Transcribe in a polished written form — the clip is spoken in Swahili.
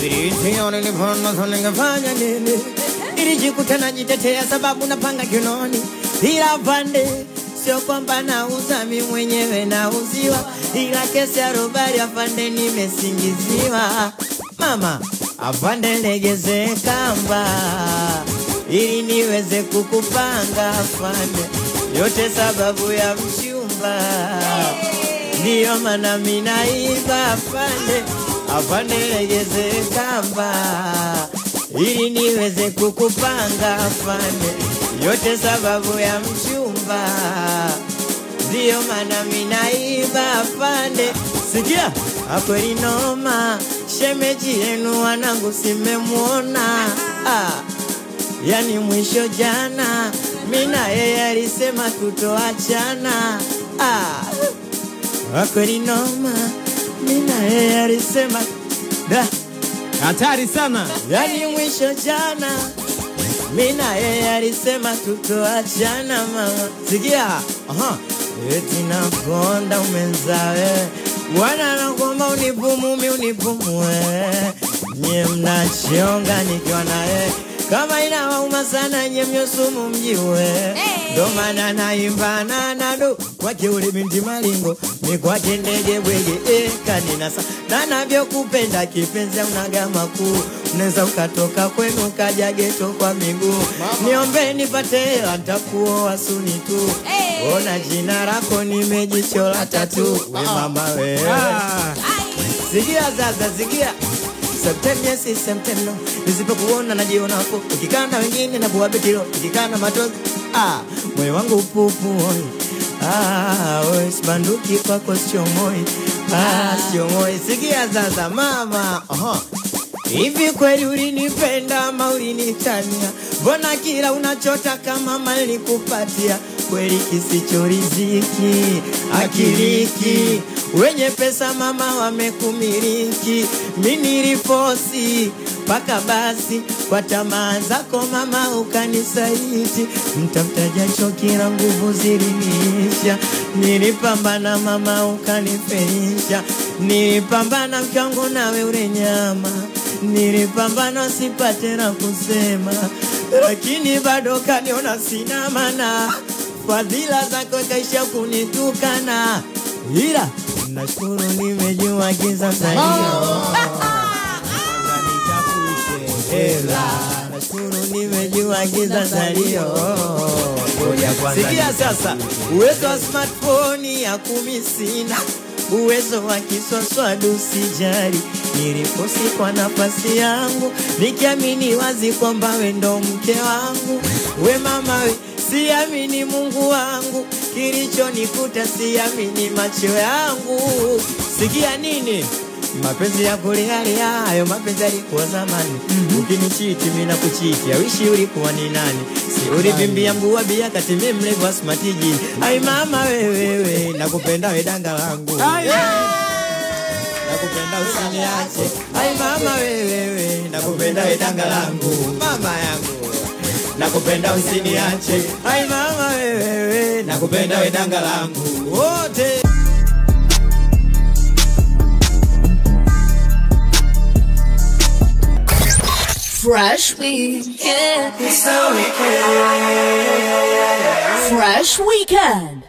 Sioni nipono so ningefanya nini. Nilijikuta najitetea sababu napanga kinoni. Ila afande, sio kwamba nauza mimi mwenyewe nauziwa. Ila kesi ya robari afande nimesingiziwa. Mama, afande legeze kamba ili niweze kukupanga afande. Yote sababu ya mchumba, ndiyo maana mimi naiba afande. Afande legeze kamba ili niweze kukupanga afande. Yote sababu ya mchumba, ndiyo maana mimi naiba afande. Sikia, akweli noma, shemeji yenu wanangu simemuona. Yani mwisho jana, mina yeye alisema tutoachana. Akweli noma, mina yeye alisema da. Hatari sana. Yani mwisho jana, mina yeye alisema tutoachana mama. Sikia, eti nakonda umenzawe. Wana nakuomba unipumue. Nye mnachionga nikiwa naye. Kama inawauma sana nye mnyosumu mjiwe. Ndo maana naimba nanado kwake ule binti malingo. Ni kwake ndege bwege kaninasa. Na navyo kupenda kipenzi unagama kuu. Unaweza ukatoka kwenu kaja geto kwa miguu. Niombe nipate hela nitakuoa suni tu. Ona jina lako nimejichola tatu. We mama we. Sikia sasa, sikia. September si September. Nisipokuona najiona hapo. Ukikana wengine na buwa betilo. Ukikana matozi. Moyo wangu upupu oi. Oi sibanduki kwako sio moi. Sio moi. Sikia sasa mama. Hivi kweli ulinipenda ama ulinitania? Mbona kila unachotaka mama nilikupatia? Kweli kisicho riziki akiliki. Wenye pesa mama wamekumiliki. Mimi nilifosi paka basi kwa tamaa zako mama ukanisaliti. Mtamtaja chokira nguvu ziliniisha. Nilipambana mama ukanifelisha. Nilipambana mkangu nawe ule nyama. Nilipambana sipate na kusema. Lakini bado kaniona sina maana. Fadhila zako kaisha kunitukana. Ila nashukuru nimejua giza salio. Nashukuru nimejua giza salio. Sikia sasa, uwezo wa smartphone ya kumisina. Uwezo wa kiswaswadu sijari. Niliposi kwa nafasi yangu. Nikiamini wazi kwamba we ndo mke wangu. We mama we, siamini Mungu wangu. Kilicho nikuta siamini macho yangu. Sikia nini? Mapenzi ya kulialia, hayo mapenzi yalikuwa zamani. Ukinichiti mimi nakuchiti, wishi ulikuwa ni nani? Si ulivimbia mbuwa bia kati mimi mlevu wa smatiji. Ai mama wewe, nakupenda we danga langu. Nakupenda usiniache. Ai mama wewe, nakupenda we danga langu. Mama yangu, nakupenda usiniache. Ai mama wewe, nakupenda we danga langu. Wote Fresh Weekend. Fresh Weekend.